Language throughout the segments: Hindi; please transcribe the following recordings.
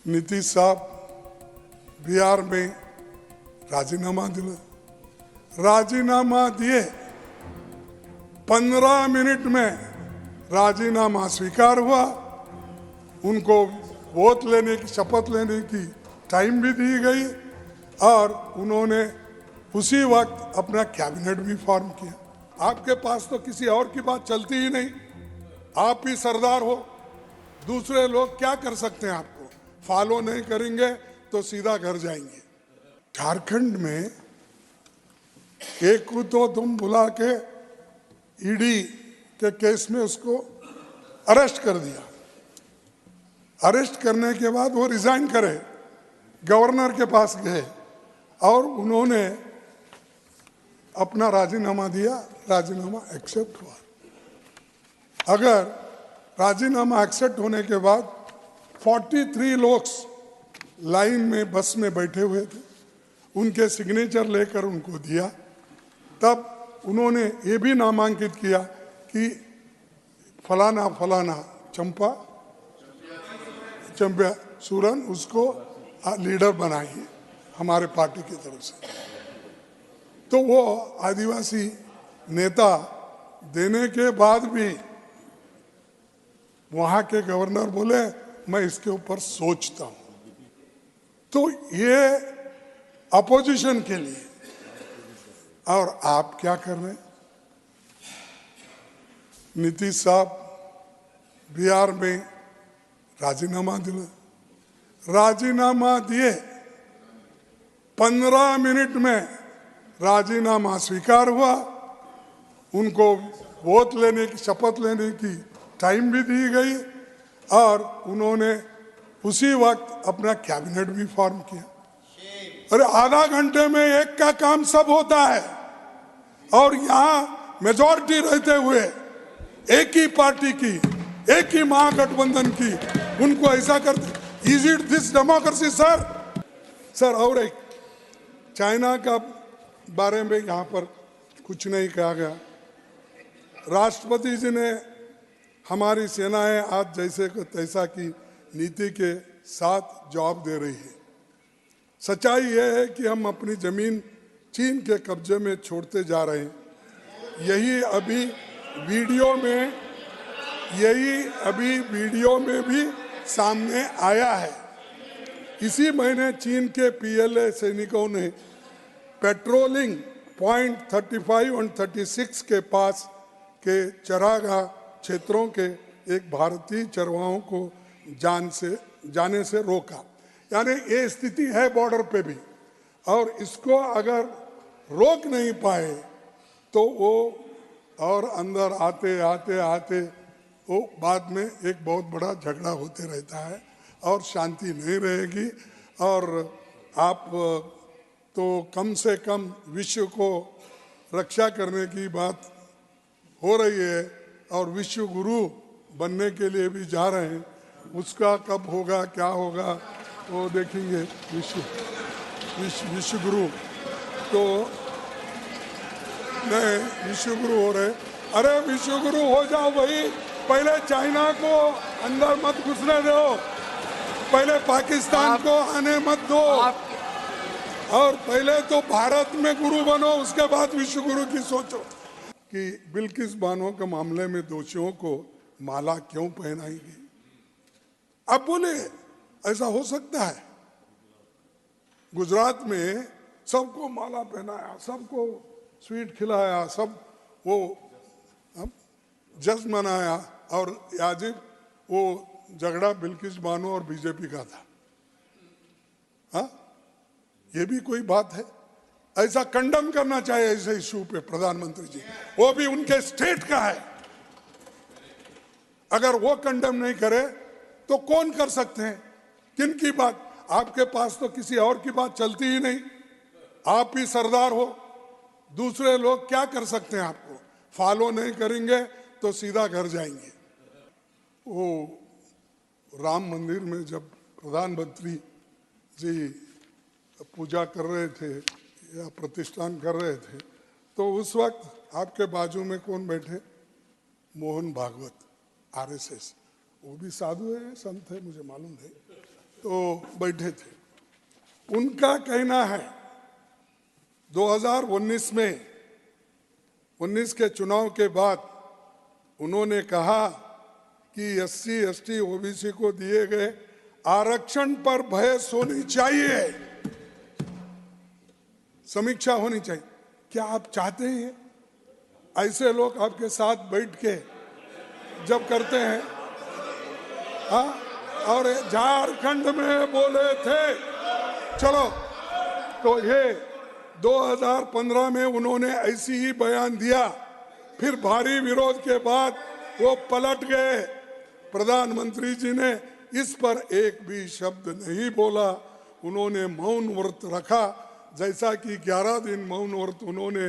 नीतीश साहब बिहार में राजीनामा दिए 15 मिनट में राजीनामा स्वीकार हुआ। उनको वोट लेने की शपथ लेने की टाइम भी दी गई और उन्होंने उसी वक्त अपना कैबिनेट भी फॉर्म किया। आपके पास तो किसी और की बात चलती ही नहीं, आप ही सरदार हो, दूसरे लोग क्या कर सकते हैं? आपको फॉलो नहीं करेंगे तो सीधा घर जाएंगे। झारखंड में एक को तो तुम बुला के ईडी के केस में उसको अरेस्ट कर दिया। अरेस्ट करने के बाद वो रिजाइन करे, गवर्नर के पास गए और उन्होंने अपना राजीनामा दिया। राजीनामा एक्सेप्ट हुआ। अगर राजीनामा एक्सेप्ट होने के बाद 43 लोग लाइन में बस में बैठे हुए थे, उनके सिग्नेचर लेकर उनको दिया, तब उन्होंने ये भी नामांकित किया कि फलाना फलाना चंपा सूरन उसको लीडर बनाइए हमारे पार्टी की तरफ से। तो वो आदिवासी नेता देने के बाद भी वहां के गवर्नर बोले मैं इसके ऊपर सोचता हूं। तो ये अपोजिशन के लिए, और आप क्या कर रहे हैं? नीतीश साहब बिहार में राजीनामा दिए 15 मिनट में राजीनामा स्वीकार हुआ। उनको वोट लेने की शपथ लेने की टाइम भी दी गई और उन्होंने उसी वक्त अपना कैबिनेट भी फॉर्म किया। अरे आधा घंटे में एक का काम सब होता है, और यहाँ मेजॉरिटी रहते हुए एक ही पार्टी की, एक ही महागठबंधन की, उनको ऐसा करते। Is it this democracy sir? Sir, और एक चाइना का बारे में यहाँ पर कुछ नहीं कहा गया। राष्ट्रपति जी ने हमारी सेनाएं आज जैसे को तैसा की नीति के साथ जवाब दे रही है। सच्चाई यह है कि हम अपनी जमीन चीन के कब्जे में छोड़ते जा रहे हैं। यही अभी वीडियो में भी सामने आया है। इसी महीने चीन के पीएलए सैनिकों ने पेट्रोलिंग पॉइंट 35 और 36 के पास के चरागाह क्षेत्रों के एक भारतीय चरवाहों को जाने से रोका। यानी ये स्थिति है बॉर्डर पे भी, और इसको अगर रोक नहीं पाए तो वो और अंदर आते आते आते वो बाद में एक बहुत बड़ा झगड़ा होते रहता है और शांति नहीं रहेगी। और आप तो कम से कम विश्व को रक्षा करने की बात हो रही है और विश्व गुरु बनने के लिए भी जा रहे हैं। उसका कब होगा, क्या होगा, वो देखेंगे। विश्व गुरु तो नहीं, विश्व गुरु हो रहे। अरे विश्व गुरु हो जाओ भाई, पहले चाइना को अंदर मत घुसने दो, पहले पाकिस्तान को आने मत दो, और पहले तो भारत में गुरु बनो, उसके बाद विश्व गुरु की सोचो। कि बिल्किस बानो के मामले में दोषियों को माला क्यों पहनाई गई? आप बोले ऐसा हो सकता है? गुजरात में सबको माला पहनाया, सबको स्वीट खिलाया, सब वो जश्न मनाया, और याजिब वो झगड़ा बिल्किस बानो और बीजेपी का था। हाँ, ये भी कोई बात है? ऐसा कंडम करना चाहिए ऐसे इशू पे प्रधानमंत्री जी, वो भी उनके स्टेट का है। अगर वो कंडम नहीं करे तो कौन कर सकते हैं? किन की बात? आपके पास तो किसी और की बात चलती ही नहीं, आप ही सरदार हो, दूसरे लोग क्या कर सकते हैं? आपको फॉलो नहीं करेंगे तो सीधा घर जाएंगे। वो राम मंदिर में जब प्रधानमंत्री जी पूजा कर रहे थे या प्रतिष्ठान कर रहे थे, तो उस वक्त आपके बाजू में कौन बैठे? मोहन भागवत, आरएसएस। वो भी साधु है, संत है, मुझे मालूम नहीं। तो बैठे थे। उनका कहना है 2019 में 19 के चुनाव के बाद उन्होंने कहा कि SC ST OBC को दिए गए आरक्षण पर बहस होनी चाहिए, समीक्षा होनी चाहिए। क्या आप चाहते हैं ऐसे लोग आपके साथ बैठ के जब करते हैं? हाँ, और झारखंड में बोले थे। चलो, तो ये 2015 में उन्होंने ऐसी ही बयान दिया, फिर भारी विरोध के बाद वो पलट गए। प्रधानमंत्री जी ने इस पर एक भी शब्द नहीं बोला, उन्होंने मौन व्रत रखा, जैसा कि 11 दिन मौन व्रत उन्होंने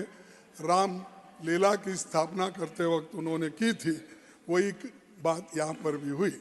राम लीला की स्थापना करते वक्त उन्होंने की थी, वही बात यहाँ पर भी हुई।